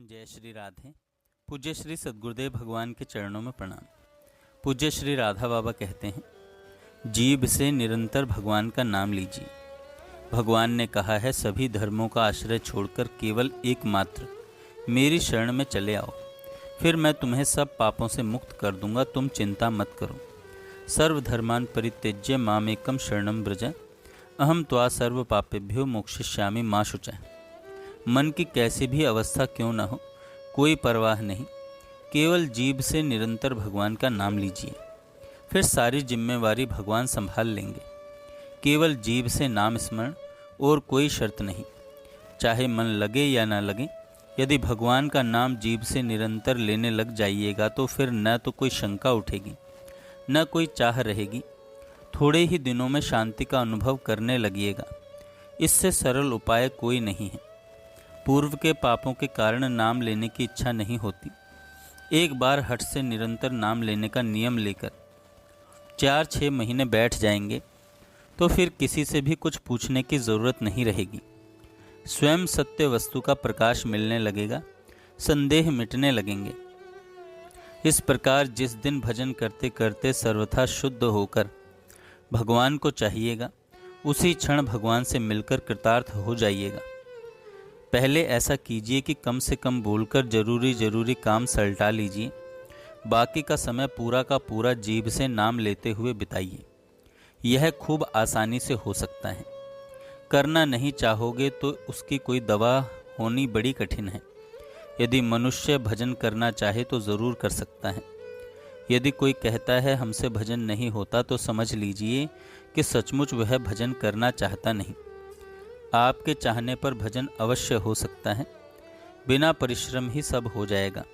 जय श्री राधे। पूज्य श्री सद्गुरुदेव भगवान के चरणों में प्रणाम। पूज्य श्री राधा बाबा कहते हैं, जीभ से निरंतर भगवान का नाम लीजिए। भगवान ने कहा है, सभी धर्मों का आश्रय छोड़कर केवल एकमात्र मेरी शरण में चले आओ, फिर मैं तुम्हें सब पापों से मुक्त कर दूंगा। तुम चिंता मत करो। सर्वधर्मान परित्यज्य मामेकम शरणं व्रज, अहम त्वा सर्व पापेभ्यो मोक्षयिष्यामि मा शुचः। मन की कैसी भी अवस्था क्यों न हो, कोई परवाह नहीं, केवल जीभ से निरंतर भगवान का नाम लीजिए, फिर सारी जिम्मेवारी भगवान संभाल लेंगे। केवल जीभ से नाम स्मरण, और कोई शर्त नहीं, चाहे मन लगे या ना लगे। यदि भगवान का नाम जीभ से निरंतर लेने लग जाइएगा तो फिर न तो कोई शंका उठेगी, न कोई चाह रहेगी। थोड़े ही दिनों में शांति का अनुभव करने लगिएगा। इससे सरल उपाय कोई नहीं है। पूर्व के पापों के कारण नाम लेने की इच्छा नहीं होती। एक बार हठ से निरंतर नाम लेने का नियम लेकर 4-6 महीने बैठ जाएंगे तो फिर किसी से भी कुछ पूछने की ज़रूरत नहीं रहेगी। स्वयं सत्य वस्तु का प्रकाश मिलने लगेगा, संदेह मिटने लगेंगे। इस प्रकार जिस दिन भजन करते करते सर्वथा शुद्ध होकर भगवान को चाहिएगा, उसी क्षण भगवान से मिलकर कृतार्थ हो जाइएगा। पहले ऐसा कीजिए कि कम से कम बोलकर जरूरी काम सलटा लीजिए। बाकी का समय पूरा का पूरा जीभ से नाम लेते हुए बिताइए। यह खूब आसानी से हो सकता है। करना नहीं चाहोगे तो उसकी कोई दवा होनी बड़ी कठिन है। यदि मनुष्य भजन करना चाहे तो ज़रूर कर सकता है। यदि कोई कहता है हमसे भजन नहीं होता तो समझ लीजिए कि सचमुच वह भजन करना चाहता नहीं। आपके चाहने पर भजन अवश्य हो सकता है। बिना परिश्रम ही सब हो जाएगा।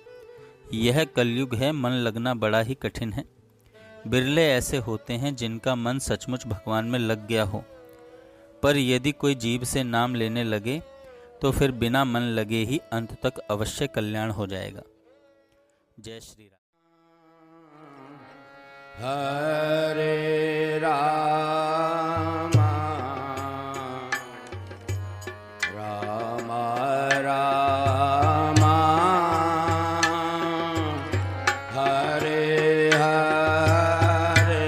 यह कलयुग है, मन लगना बड़ा ही कठिन है। बिरले ऐसे होते हैं जिनका मन सचमुच भगवान में लग गया हो। पर यदि कोई जीभ से नाम लेने लगे तो फिर बिना मन लगे ही अंत तक अवश्य कल्याण हो जाएगा। जय श्री राम। हरे राम राम राम हरे हरे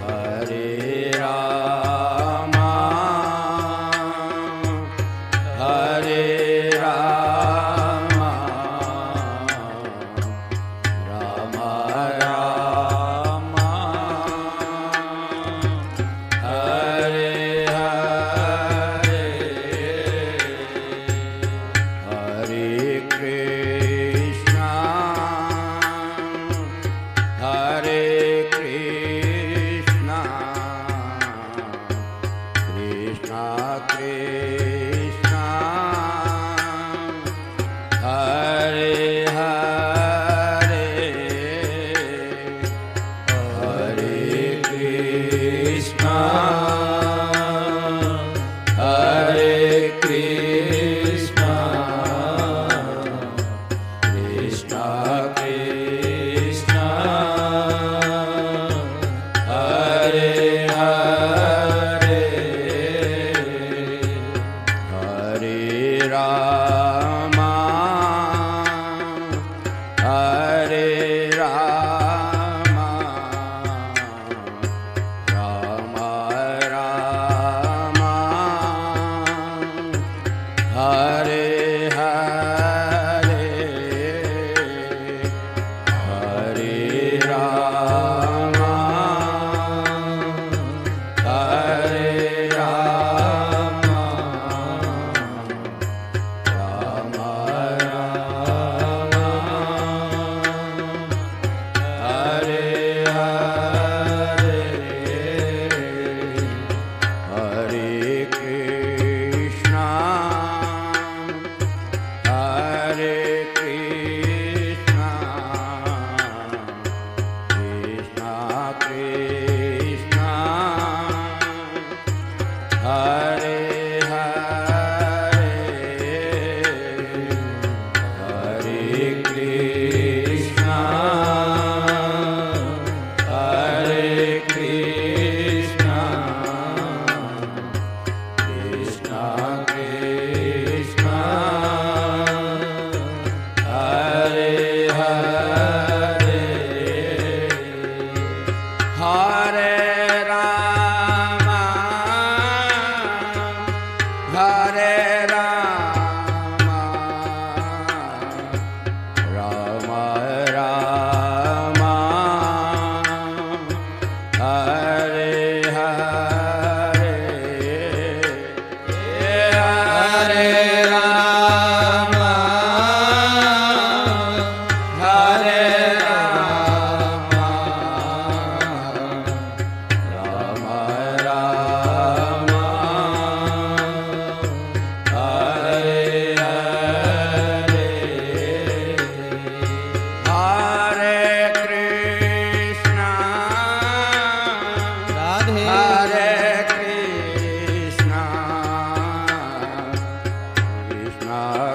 हरे राम हरे राम राम राम हरे हरे कृष्णा कृष्णा कृष्णा हरे हरे हरे कृष्णा कृष्णा कृष्णा हरे हरे हरे राम राम राम हरे हरे हरे राम हरे राम राम राम हरे हरे हरे कृष्णा Hare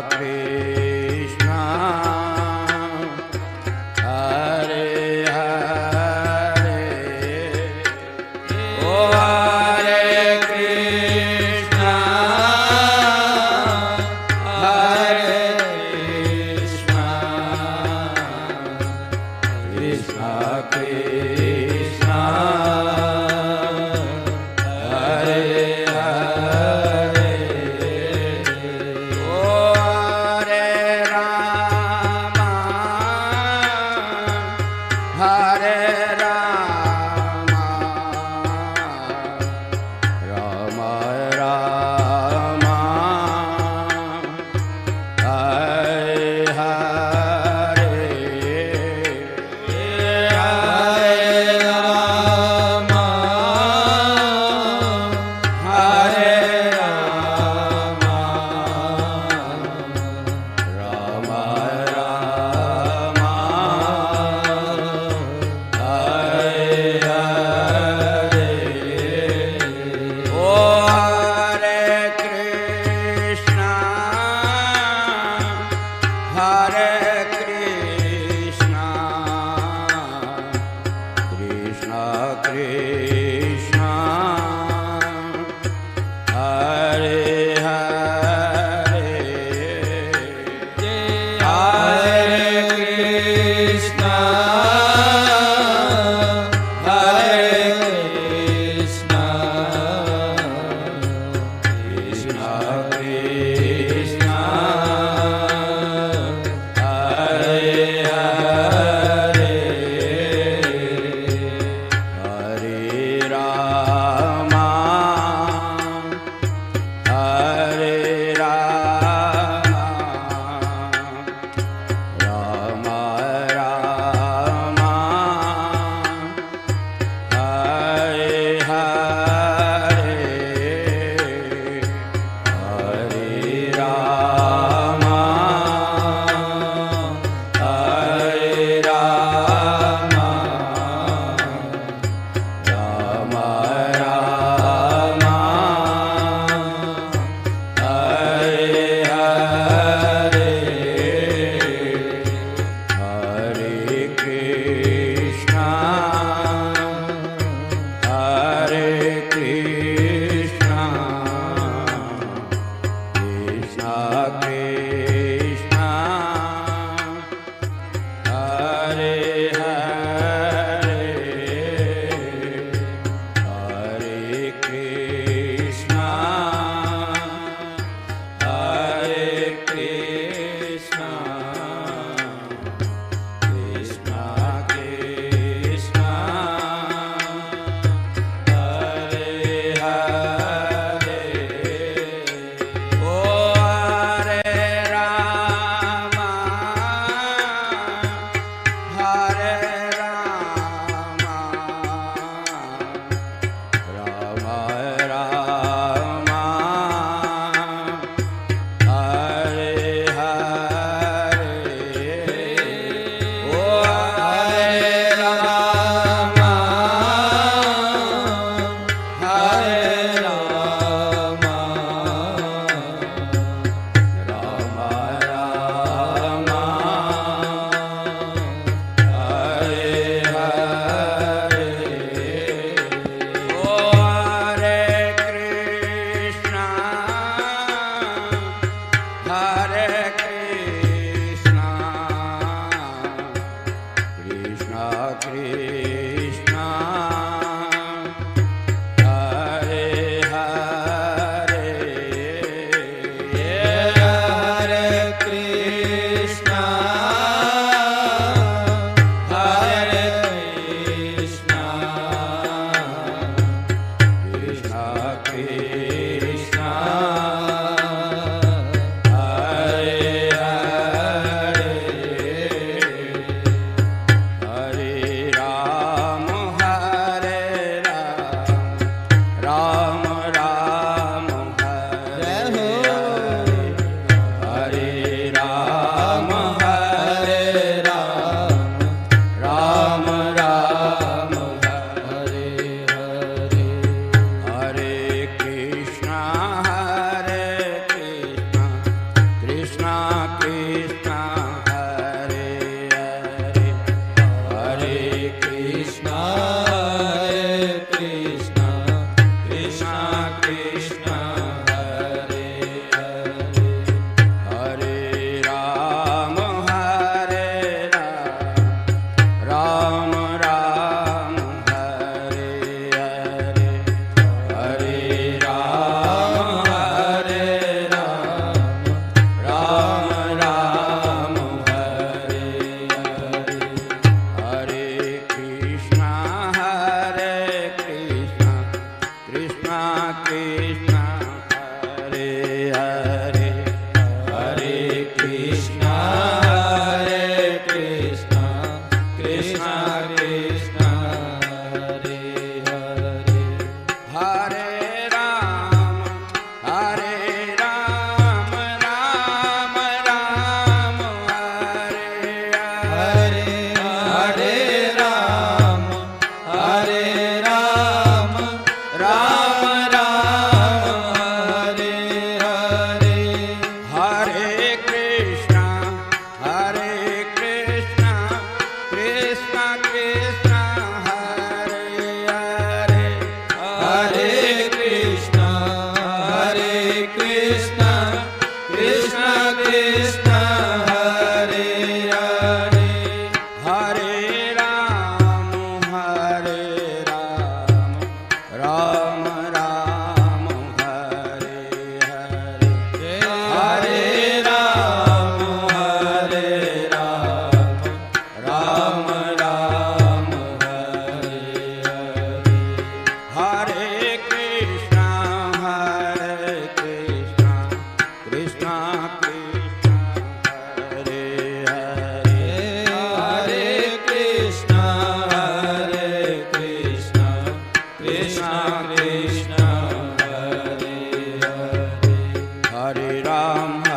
Hare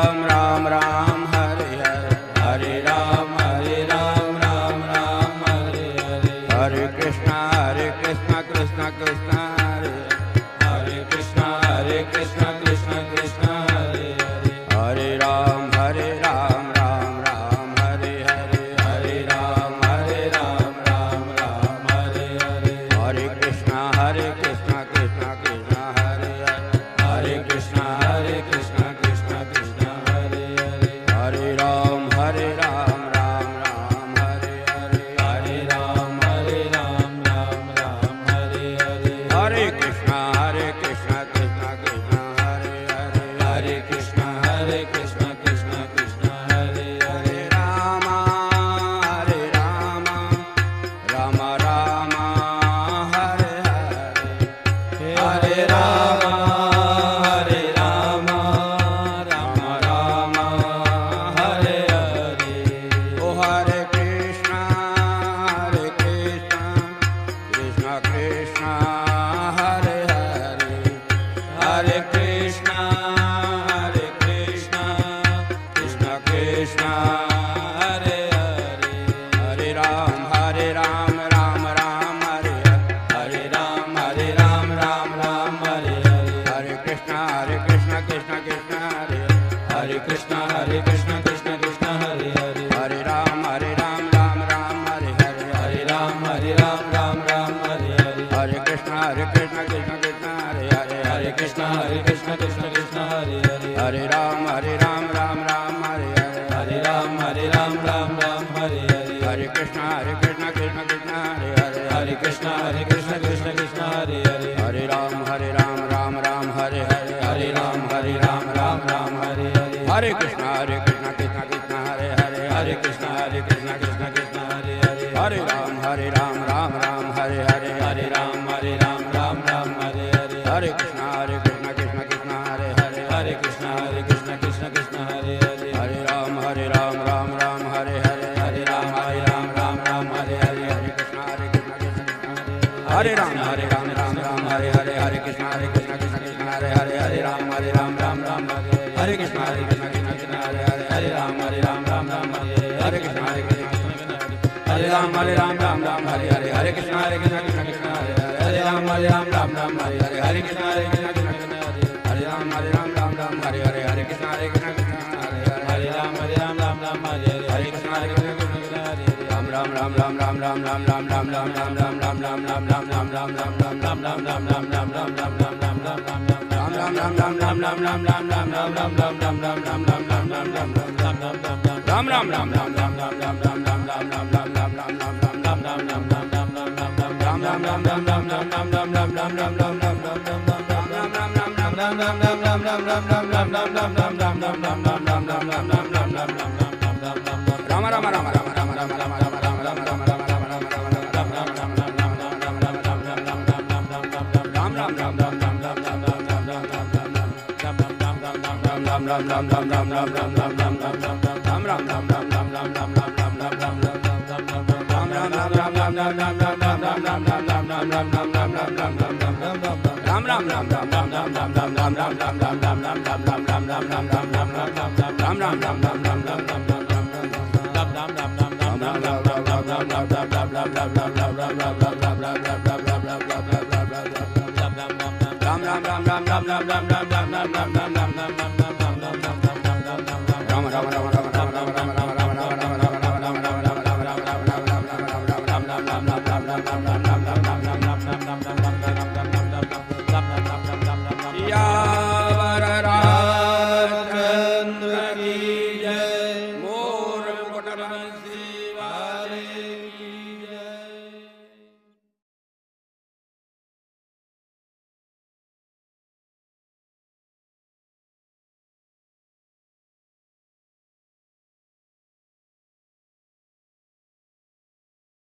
राम राम राम हरे हरे हरे राम राम राम हरे हरे हरे कृष्णा कृष्ण कृष्ण हरे हरे कृष्णा कृष्ण कृष्ण हरे हरे हरे राम राम राम हरे हरे हरे राम राम राम हरे हरे हरे कृष्णा कृष्ण कृष्ण हरे हरे हरे कृष्णा कृष्ण कृष्ण हरे हरे हरे राम राम राम हरे हरे हरे राम राम राम हरे हरे हरे कृष्णा कृष्ण कृष्ण हरे हरे हरे कृष्णा कृष्ण कृष्ण हरे हरे राम राम राम हरे हरे हरे राम राम हरे हरे ओ हरे कृष्णा कृष्ण कृष्ण हरे हरे हरे कृष्णा कृष्ण कृष्ण हरे हरे हरे राम राम राम हरे हरे राम राम हरे हरे हरे कृष्णा कृष्ण कृष्ण हरे हरे कृष्णा कृष्ण कृष्ण हरे हरे हरे राम राम हरे हरे हरे राम राम हरे हरे हरे कृष्णा कृष्ण कृष्ण हरे हरे हरे कृष्णा कृष्ण कृष्ण हरे हरे हरे राम राम हरे हरे हरे राम राम हरे हरे हरे कृष्णा कृष्ण कृष्ण हरे हरे हरे कृष्णा कृष्ण कृष्ण हरे हरे हरे राम राम हरे हरे हरे राम राम हरे हरे हरे कृष्णा कृष्ण कृष्ण हरे हरे हरे कृष्णा कृष्ण कृष्ण हरे हरे हरे राम राम हरे हरे हरे राम राम हरे हरे हरे कृष्णा कृष्ण कृष्ण हरे हरे हरे कृष्णा कृष्ण कृष्ण हरे हरे हरे राम राम हरे हरे हरे राम राम हरे हरे हरे कृष्णा कृष्ण हरे राम हरे हरे हरे कृष्णा कृष्ण कृष्ण हरे हरे हरे राम राम हरे कृष्णा कृष्ण कृष्ण हरे हरे हरे राम राम हरे हरे कृष्णा हरे राम राम हरे हरे हरे कृष्णा कृष्ण कृष्ण हरे हरे राम राम हरे हरे हरे कृष्णा कृष्ण कृष्ण हरे राम राम हरे हरे हरे कृष्णा कृष्ण कृष्ण हरे हरे राम हरे हरे हरे कृष्णा कृष्ण कृष्ण हरे राम राम सियावर रामचंद्र की